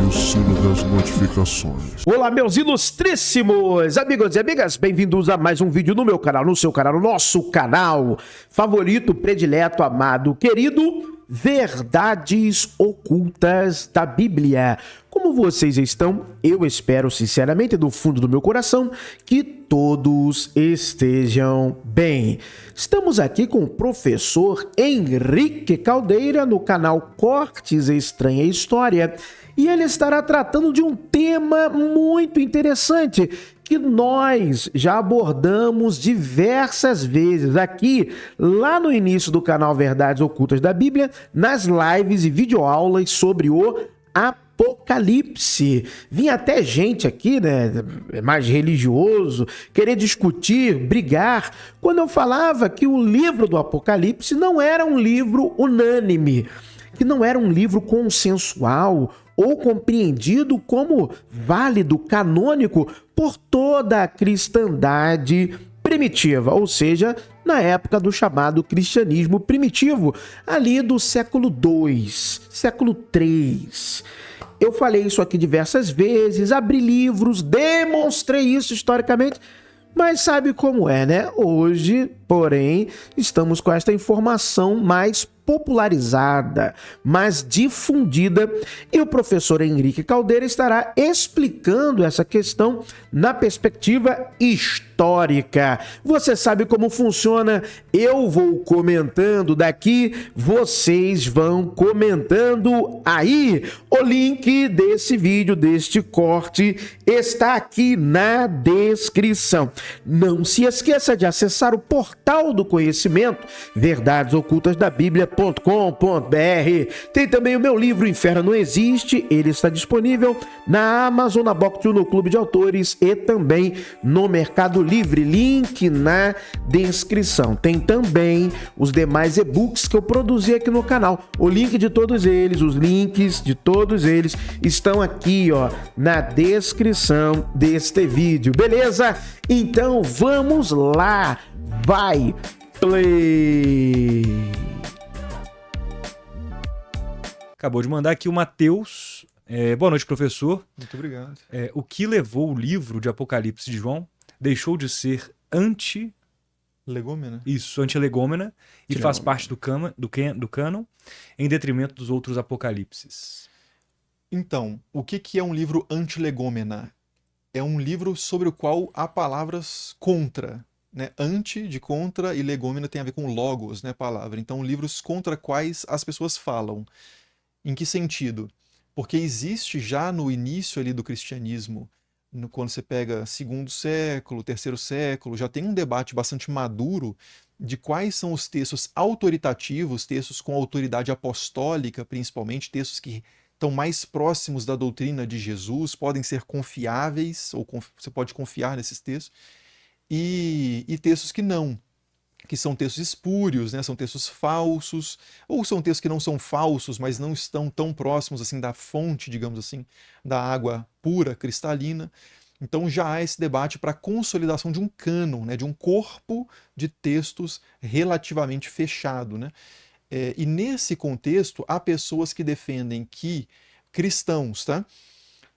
o sino das notificações. Olá, meus ilustríssimos amigos e amigas, bem-vindos a mais um vídeo no meu canal, no seu canal, no nosso canal favorito, predileto, amado, querido, Verdades Ocultas da Bíblia. Como vocês estão? Eu espero sinceramente do fundo do meu coração que todos estejam bem. Estamos aqui com o professor Henrique Caldeira no canal Cortes Estranha História e ele estará tratando de um tema muito interessante que nós já abordamos diversas vezes aqui, lá no início do canal Verdades Ocultas da Bíblia, nas lives e videoaulas sobre o Apocalipse. Vinha até gente aqui, né, mais religioso, querer discutir, brigar, quando eu falava que o livro do Apocalipse não era um livro unânime, que não era um livro consensual ou compreendido como válido, canônico por toda a cristandade primitiva, ou seja, na época do chamado cristianismo primitivo, ali do século II, século III. Eu falei isso aqui diversas vezes, abri livros, demonstrei isso historicamente, mas sabe como é, né? Hoje, porém, estamos com esta informação mais popularizada, mais difundida, e o professor Henrique Caldeira estará explicando essa questão na perspectiva histórica. Você sabe como funciona? Eu vou comentando daqui, vocês vão comentando aí. O link desse vídeo, deste corte, está aqui na descrição. Não se esqueça de acessar o portal do conhecimento, Verdades Ocultas da Bíblia.com.br. Tem também o meu livro Inferno Não Existe, ele está disponível na Amazon, na Booktube, no Clube de Autores e também no Mercado Livre, link na descrição. Tem também os demais e-books que eu produzi aqui no canal, o link de todos eles, os links de todos eles estão aqui, ó, na descrição deste vídeo, beleza? Então vamos lá, vai, play! Acabou de mandar aqui o Matheus. Boa noite, professor. Muito obrigado. O que levou o livro de Apocalipse de João deixou de ser Legômena? Isso, anti-legômena e faz parte do cânon em detrimento dos outros apocalipses? Então, o que é um livro anti-legômena? É um livro sobre o qual há palavras contra, né? Anti de contra e legômena tem a ver com logos, né, palavra. Então, livros contra quais as pessoas falam. Em que sentido? Porque existe já no início ali do cristianismo, quando você pega segundo século, terceiro século, já tem um debate bastante maduro de quais são os textos autoritativos, textos com autoridade apostólica, principalmente, textos que estão mais próximos da doutrina de Jesus, podem ser confiáveis, ou você pode confiar nesses textos, e textos que não, que são textos espúrios, né? São textos falsos, ou são textos que não são falsos, mas não estão tão próximos assim da fonte, digamos assim, da água pura, cristalina. Então já há esse debate para a consolidação de um cânon, né? De um corpo de textos relativamente fechado, né? E nesse contexto, há pessoas que defendem que cristãos, tá?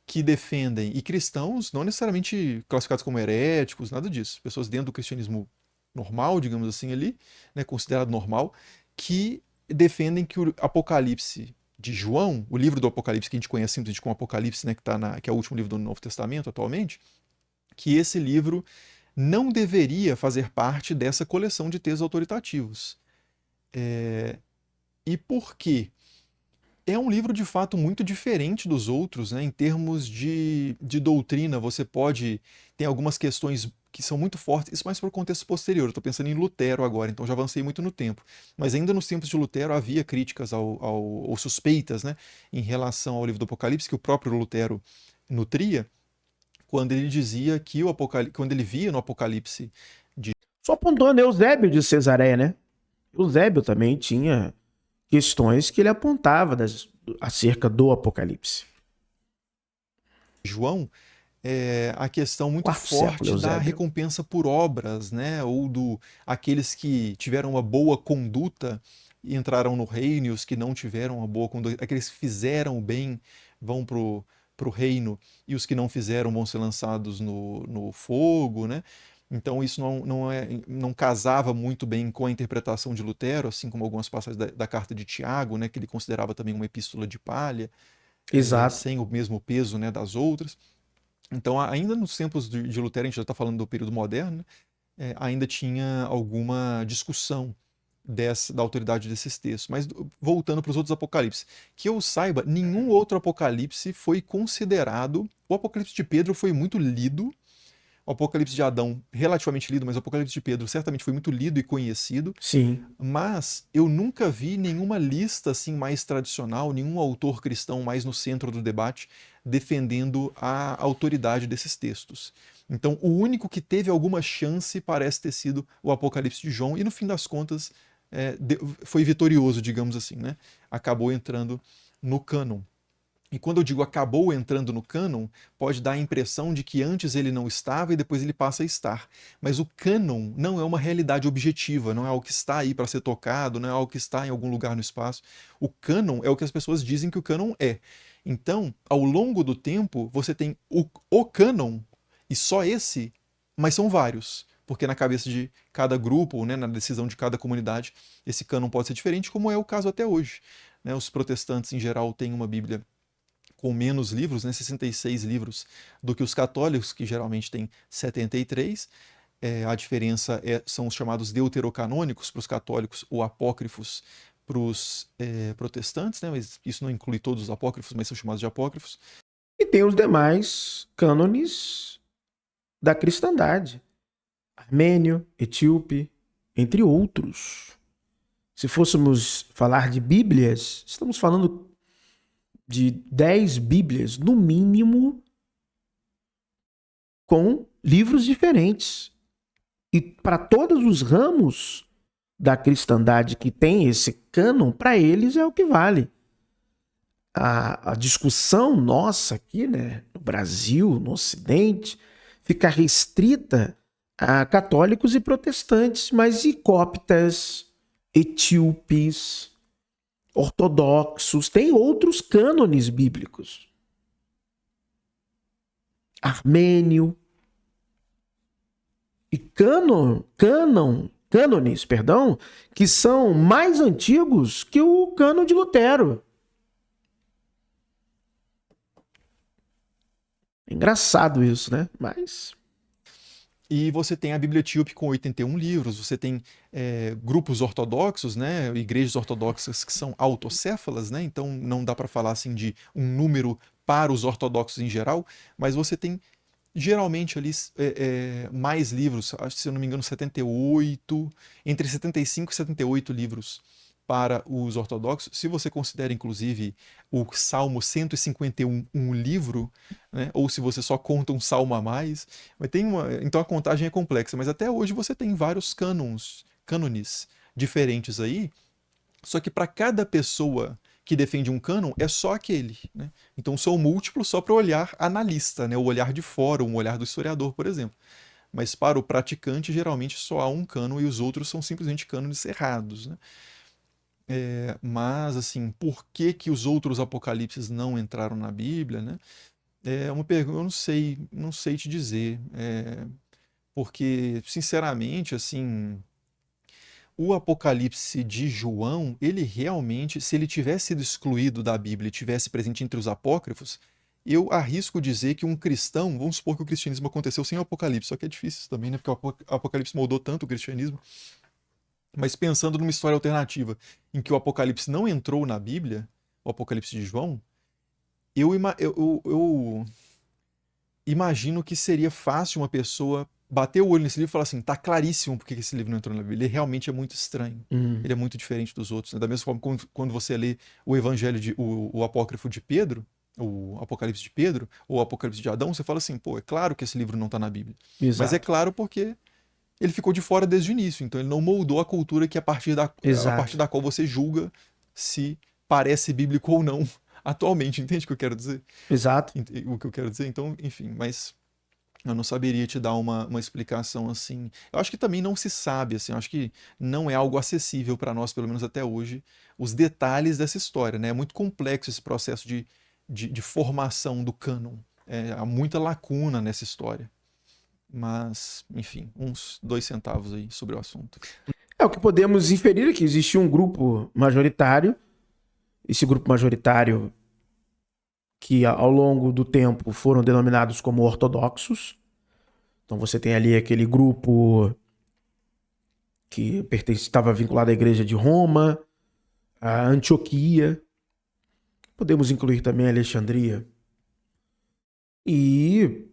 Que defendem, e cristãos não necessariamente classificados como heréticos, nada disso, pessoas dentro do cristianismo normal, digamos assim, ali, né, considerado normal, que defendem que o Apocalipse de João, o livro do Apocalipse que a gente conhece simplesmente como Apocalipse, né, que é o último livro do Novo Testamento atualmente, que esse livro não deveria fazer parte dessa coleção de textos autoritativos. E por quê? É um livro, de fato, muito diferente dos outros, né? Em termos de doutrina, você pode... Tem algumas questões que são muito fortes, isso mais para o contexto posterior. Eu estou pensando em Lutero agora, então já avancei muito no tempo. Mas ainda nos tempos de Lutero havia críticas ou suspeitas, né? Em relação ao livro do Apocalipse, que o próprio Lutero nutria, quando ele dizia que quando ele via no Apocalipse... Só apontando Eusébio de Cesareia, né? Eusébio também tinha questões que ele apontava acerca do Apocalipse. João, a questão muito forte da recompensa por obras, né? Ou aqueles que tiveram uma boa conduta e entraram no reino, e os que não tiveram uma boa conduta, aqueles que fizeram o bem vão o reino, e os que não fizeram vão ser lançados no fogo, né? Então isso não casava muito bem com a interpretação de Lutero, assim como algumas passagens da carta de Tiago, né, que ele considerava também uma epístola de palha, Exato. sem o mesmo peso, né, das outras. Então, ainda nos tempos de Lutero, a gente já está falando do período moderno, né, ainda tinha alguma discussão da autoridade desses textos. Mas voltando para os outros apocalipses, que eu saiba, nenhum outro apocalipse foi considerado. O Apocalipse de Pedro foi muito lido, o Apocalipse de Adão relativamente lido, mas o Apocalipse de Pedro certamente foi muito lido e conhecido. Sim. Mas eu nunca vi nenhuma lista assim mais tradicional, nenhum autor cristão mais no centro do debate defendendo a autoridade desses textos. Então, o único que teve alguma chance parece ter sido o Apocalipse de João, e no fim das contas foi vitorioso, digamos assim, né? Acabou entrando no cânon. E quando eu digo acabou entrando no cânon, pode dar a impressão de que antes ele não estava e depois ele passa a estar. Mas o cânon não é uma realidade objetiva, não é algo que está aí para ser tocado, não é algo que está em algum lugar no espaço. O cânon é o que as pessoas dizem que o cânon é. Então, ao longo do tempo, você tem o cânon, e só esse, mas são vários. Porque na cabeça de cada grupo, né, na decisão de cada comunidade, esse cânon pode ser diferente, como é o caso até hoje. Né? Os protestantes, em geral, têm uma Bíblia com menos livros, né, 66 livros, do que os católicos, que geralmente têm 73. A diferença são os chamados deuterocanônicos para os católicos, ou apócrifos para os protestantes, né, mas isso não inclui todos os apócrifos, mas são chamados de apócrifos. E tem os demais cânones da cristandade. Armênio, etíope, entre outros. Se fôssemos falar de Bíblias, estamos falando de 10 Bíblias, no mínimo, com livros diferentes. E para todos os ramos da cristandade que tem esse cânon, para eles é o que vale. A discussão nossa aqui, né, no Brasil, no Ocidente, fica restrita a católicos e protestantes, mas e coptas, etíopes, ortodoxos, tem outros cânones bíblicos. Armênio. E cânones, que são mais antigos que o cânon de Lutero. É engraçado isso, né? Mas... E você tem a Bíblia Etíope com 81 livros, você tem grupos ortodoxos, né, igrejas ortodoxas que são autocéfalas, né, então não dá para falar assim de um número para os ortodoxos em geral, mas você tem geralmente ali mais livros, acho que se eu não me engano 78, entre 75 e 78 livros para os ortodoxos. Se você considera inclusive o Salmo 151 um livro, né, ou se você só conta um salmo a mais, mas então a contagem é complexa, mas até hoje você tem vários cânones diferentes aí, só que para cada pessoa que defende um cânon é só aquele, né? Então são múltiplos só para o olhar analista, né, o olhar de fora, um olhar do historiador, por exemplo. Mas para o praticante, geralmente só há um cânon e os outros são simplesmente cânones errados, né? Mas, assim, por que os outros apocalipses não entraram na Bíblia, né? É uma pergunta, eu não sei te dizer. Porque, sinceramente, assim, o Apocalipse de João, ele realmente, se ele tivesse sido excluído da Bíblia e tivesse presente entre os apócrifos, eu arrisco dizer que um cristão, vamos supor que o cristianismo aconteceu sem o Apocalipse, só que é difícil também, né? Porque o Apocalipse moldou tanto o cristianismo. Mas pensando numa história alternativa em que o Apocalipse não entrou na Bíblia, o Apocalipse de João, eu imagino que seria fácil uma pessoa bater o olho nesse livro e falar assim, tá claríssimo porque esse livro não entrou na Bíblia. Ele realmente é muito estranho. Ele é muito diferente dos outros, né? Da mesma forma quando você lê o Evangelho o Apócrifo de Pedro, o Apocalipse de Pedro, ou o Apocalipse de Adão, você fala assim, pô, é claro que esse livro não está na Bíblia. Exato. Mas é claro porque ele ficou de fora desde o início, então ele não moldou a cultura que a partir da qual você julga se parece bíblico ou não atualmente, entende o que eu quero dizer? Exato. O que eu quero dizer, então, enfim, mas eu não saberia te dar uma explicação assim. Eu acho que também não se sabe, assim, eu acho que não é algo acessível para nós, pelo menos até hoje, os detalhes dessa história, né? É muito complexo esse processo de de formação do cânon. Há muita lacuna nessa história. Mas, enfim, uns 2 centavos aí sobre o assunto. O que podemos inferir é que existia um grupo majoritário. Esse grupo majoritário que ao longo do tempo foram denominados como ortodoxos. Então você tem ali aquele grupo que estava vinculado à igreja de Roma, a Antioquia. Podemos incluir também a Alexandria. E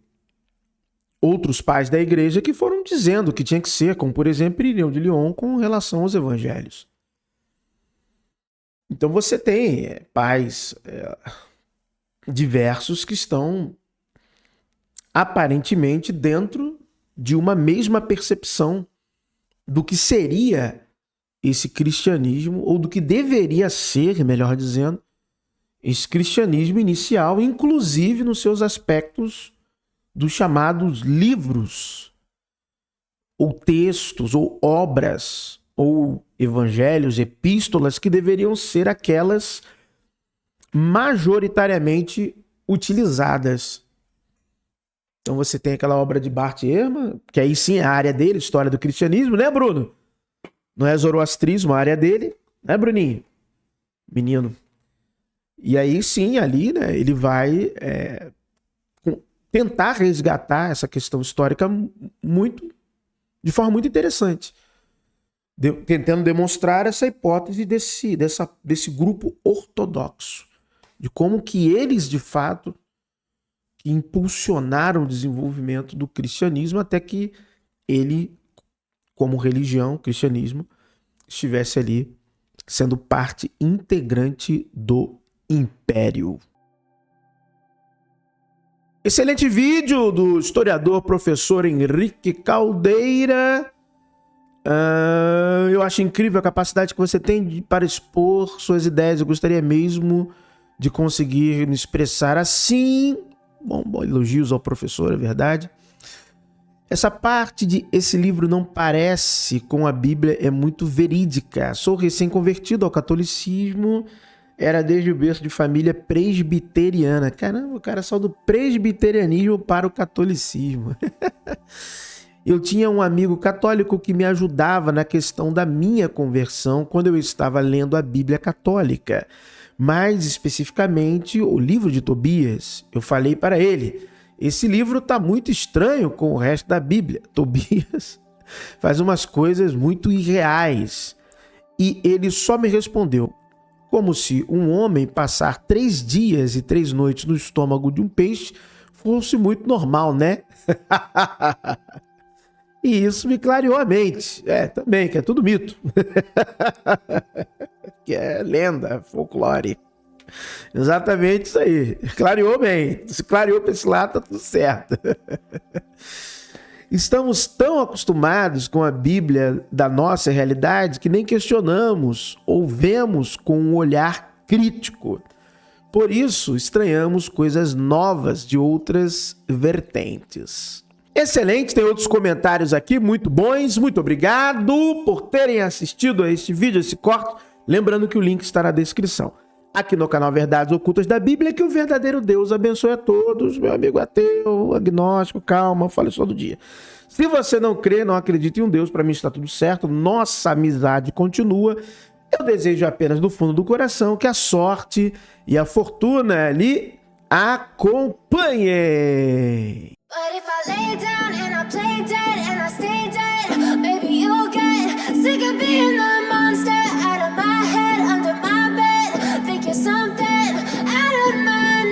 outros pais da igreja que foram dizendo que tinha que ser, como por exemplo Irineu de Lyon com relação aos evangelhos. Então você tem pais diversos que estão aparentemente dentro de uma mesma percepção do que seria esse cristianismo, ou do que deveria ser, melhor dizendo, esse cristianismo inicial, inclusive nos seus aspectos dos chamados livros, ou textos, ou obras, ou evangelhos, epístolas, que deveriam ser aquelas majoritariamente utilizadas. Então você tem aquela obra de Bart Ehrman, que aí sim é a área dele, história do cristianismo, né, Bruno? Não é zoroastrismo, a área dele, né, Bruninho? Menino. E aí sim, ali, né, ele vai tentar resgatar essa questão histórica de forma muito interessante. Tentando demonstrar essa hipótese desse grupo ortodoxo. De como que eles, de fato, impulsionaram o desenvolvimento do cristianismo até que ele, como religião, o cristianismo, estivesse ali sendo parte integrante do império. Excelente vídeo do historiador professor Henrique Caldeira. Eu acho incrível a capacidade que você tem para expor suas ideias. Eu gostaria mesmo de conseguir me expressar assim. Bom, elogios ao professor, é verdade. Essa parte de esse livro não parece com a Bíblia é muito verídica. Sou recém-convertido ao catolicismo, era desde o berço de família presbiteriana. Caramba, o cara saiu do presbiterianismo para o catolicismo. Eu tinha um amigo católico que me ajudava na questão da minha conversão quando eu estava lendo a Bíblia católica. Mais especificamente, o livro de Tobias. Eu falei para ele, esse livro está muito estranho com o resto da Bíblia. Tobias faz umas coisas muito irreais. E ele só me respondeu, como se um homem passar 3 dias e 3 noites no estômago de um peixe fosse muito normal, né? E isso me clareou a mente. Também, que é tudo mito. Que é lenda, folclore. Exatamente isso aí. Clareou bem. Se clareou para esse lado, tá tudo certo. Estamos tão acostumados com a Bíblia da nossa realidade que nem questionamos ou vemos com um olhar crítico. Por isso, estranhamos coisas novas de outras vertentes. Excelente, tem outros comentários aqui muito bons. Muito obrigado por terem assistido a este vídeo, esse corte. Lembrando que o link está na descrição. Aqui no canal Verdades Ocultas da Bíblia, que o verdadeiro Deus abençoe a todos. Meu amigo ateu, agnóstico, calma, fale só do dia. Se você não crê, não acredita em um Deus, para mim está tudo certo. Nossa amizade continua. Eu desejo apenas do fundo do coração que a sorte e a fortuna lhe acompanhem. But if I lay down and I play dead and I stay dead, maybe you'll get sick of being the monster out of my head, under my bed. Think you're something out of my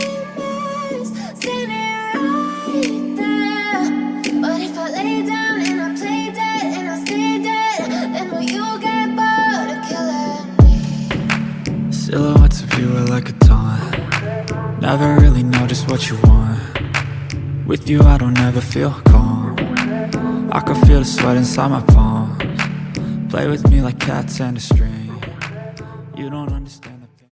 nightmares, standing right there. But if I lay down and I play dead and I stay dead, then will you get bored of killing me? Silhouettes of you are like a taunt. Never really know just what you want. With you I don't ever feel calm. I can feel the sweat inside my palms. Play with me like cats and a string.